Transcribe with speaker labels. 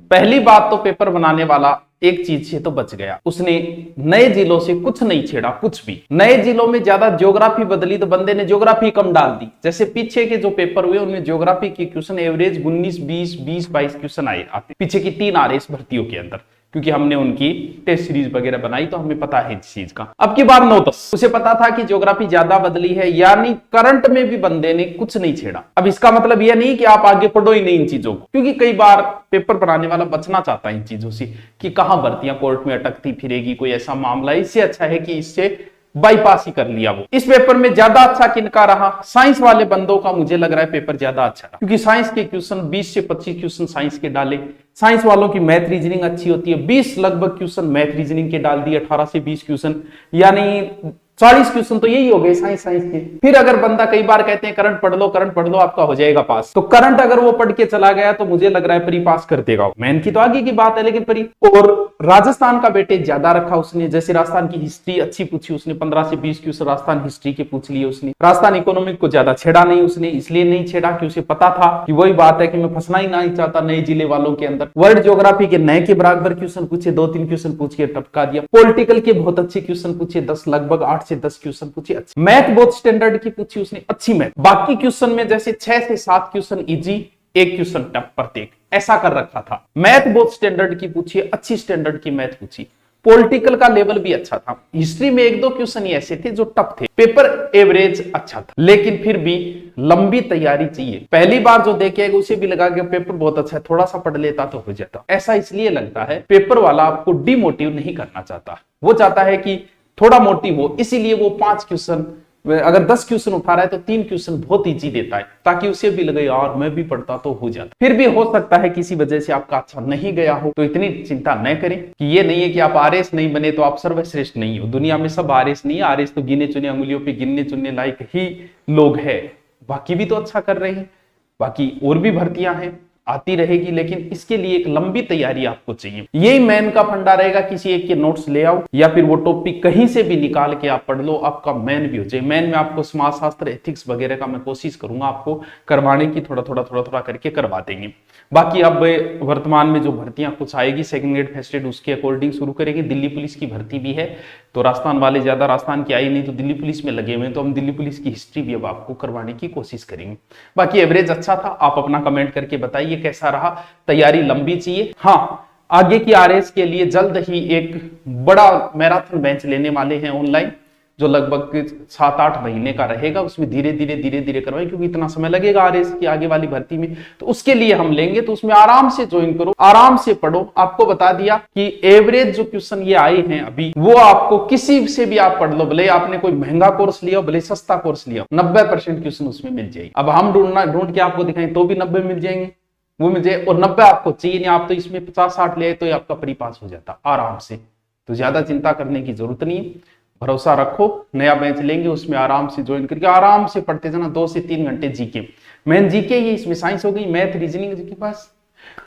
Speaker 1: पहली बात तो पेपर बनाने वाला एक चीज से तो बच गया, उसने नए जिलों से कुछ नहीं छेड़ा, कुछ भी। नए जिलों में ज्यादा ज्योग्राफी बदली तो बंदे ने ज्योग्राफी कम डाल दी। जैसे पीछे के जो पेपर हुए उनमें ज्योग्राफी के क्वेश्चन एवरेज 19, 20, 22 क्वेश्चन आते पीछे की 3 आ रहे इस भर्तियों के अंदर, क्योंकि हमने उनकी टेस्ट सीरीज वगैरह बनाई तो हमें पता है इस चीज का। अब की बार 9-10 उसे पता था कि ज्योग्राफी ज्यादा बदली है, यानी करंट में भी बंदे ने कुछ नहीं छेड़ा। अब इसका मतलब यह नहीं कि आप आगे पढ़ो ही नहीं इन चीजों को, क्योंकि कई बार पेपर बनाने वाला बचना चाहता है इन चीजों से कि कहां भर्तियां कोर्ट में अटकती फिरेगी, कोई ऐसा मामला। इससे अच्छा है कि इससे बाईपास ही कर लिया वो। इस पेपर में ज्यादा अच्छा किनका रहा? साइंस वाले बंदों का मुझे लग रहा है पेपर ज्यादा अच्छा रहा, क्योंकि साइंस के क्वेश्चन 20 से 25 क्वेश्चन साइंस के डाले। साइंस वालों की मैथ रीजनिंग अच्छी होती है, 20 लगभग क्वेश्चन मैथ रीजनिंग के डाल दिए, 18 से 20 क्वेश्चन, यानी 40 क्वेश्चन तो यही हो गए साइंस के। फिर अगर बंदा कई बार कहते हैं करंट पढ़ लो आपका हो जाएगा पास, तो करंट अगर वो पढ़ के चला गया तो मुझे लग रहा है प्री पास कर देगा। मैन की तो आगे की बात है, लेकिन प्री। और राजस्थान का वेटेज ज्यादा रखा उसने, जैसे राजस्थान की हिस्ट्री अच्छी पूछी उसने, 15 से 20 क्वेश्चन राजस्थान हिस्ट्री के पूछ लिए उसने। राजस्थान इकोनॉमिक को ज्यादा छेड़ा नहीं उसने, इसलिए नहीं छेड़ा कि उसे पता था कि वही बात है कि मैं फंसना ही नहीं चाहता नए जिले वालों के अंदर। वर्ल्ड ज्योग्राफी के नए के बराबर क्वेश्चन पूछे, 2-3 क्वेश्चन पूछ के टपका दिया। पॉलिटिकल के बहुत अच्छे क्वेश्चन पूछे, 10 लगभग 8 से 10 क्वेश्चन पूछे। मैथ बहुत स्टैंडर्ड की पूछी उसने, अच्छी मैथ। बाकी क्वेश्चन में जैसे 6 से 7 क्वेश्चन इजी, 1 क्वेश्चन टफ प्रत्येक, ऐसा कर रखा था। मैथ बहुत स्टैंडर्ड की पूछी, अच्छी स्टैंडर्ड की मैथ पूछी। पॉलिटिकल का लेवल भी अच्छा था। हिस्ट्री में 1-2 क्वेश्चन ही ऐसे थे जो टफ थे। पेपर एवरेज अच्छा था, लेकिन फिर भी लंबी तैयारी चाहिए। पहली बार जो देखे उसे भी लगा कि पेपर बहुत अच्छा है, थोड़ा सा पढ़ लेता तो हो जाता। ऐसा इसलिए लगता है पेपर वाला आपको डिमोटिव नहीं करना चाहता, वो चाहता है कि थोड़ा मोटिव हो, इसीलिए वो 5 क्वेश्चन, अगर 10 क्वेश्चन उठा रहा है तो 3 क्वेश्चन बहुत इजी देता है, ताकि उसे भी लगे यार मैं भी पढ़ता तो हो जाता। फिर भी हो सकता है किसी वजह से आपका अच्छा नहीं गया हो, तो इतनी चिंता न करें कि ये नहीं है कि आप आरएस नहीं बने तो आप सर्वश्रेष्ठ नहीं हो। दुनिया में सब आरएस नहीं है, आरएस तो गिने चुने अंगुलियों पे गिनने चुनने लायक ही लोग हैं। बाकी भी तो अच्छा कर रहे हैं, बाकी और भी भर्तियां हैं, आती रहेगी, लेकिन इसके लिए एक लंबी तैयारी आपको चाहिए। यही मैन का फंडा रहेगा, किसी एक के नोट्स ले आओ या फिर वो टॉपिक कहीं से भी निकाल के आप पढ़ लो, आपका मैन भी हो जाए। मैन में आपको समाजशास्त्र, एथिक्स वगैरह का मैं कोशिश करूंगा आपको करवाने की, थोड़ा थोड़ा करके करवा देंगे। बाकी अब वर्तमान में जो भर्तियां कुछ आएगी सेकंड ग्रेड फर्स्ट ग्रेड उसके अकॉर्डिंग शुरू करेंगे। दिल्ली पुलिस की भर्ती भी है, तो राजस्थान वाले ज्यादा, राजस्थान की आई नहीं तो दिल्ली पुलिस में लगे हुए, तो हम दिल्ली पुलिस की हिस्ट्री भी अब आपको करवाने की कोशिश करेंगे। बाकी एवरेज अच्छा था, आप अपना कमेंट करके बताइए कैसा रहा। तैयारी लंबी चाहिए। हाँ, आगे की आरएस के लिए जल्द ही एक बड़ा मैराथन बेंच लेने वाले हैं ऑनलाइन, जो लगभग 7-8 महीने का रहेगा। उसमें धीरे धीरे करवाएं, क्योंकि इतना समय लगेगा आरएस की आगे वाली भर्ती में, तो उसके लिए हम लेंगे। तो उसमें आराम से ज्वाइन करो, आराम से पढ़ो। आपको बता दिया कि एवरेज जो क्वेश्चन ये आए हैं अभी, वो आपको किसी से भी आप पढ़ लो, भले आपने कोई महंगा कोर्स लिया भले सस्ता कोर्स लिया, 90% क्वेश्चन उसमें मिल जाएगी। अब हम ढूंढ के आपको दिखाएं तो भी 90 मिल जाएंगे, वो मिल जाए। और 90 आपको चाहिए नहीं, आप तो इसमें 50-60 ले तो आपका प्री पास हो जाता आराम से। तो ज्यादा चिंता करने की जरूरत नहीं है, भरोसा रखो। नया बैच लेंगे, उसमें आराम से ज्वाइन करके आराम से पढ़ते जाना। 2 से 3 घंटे जीके, मेन जीके ही इसमें साइंस हो गई, मैथ रीजनिंग के पास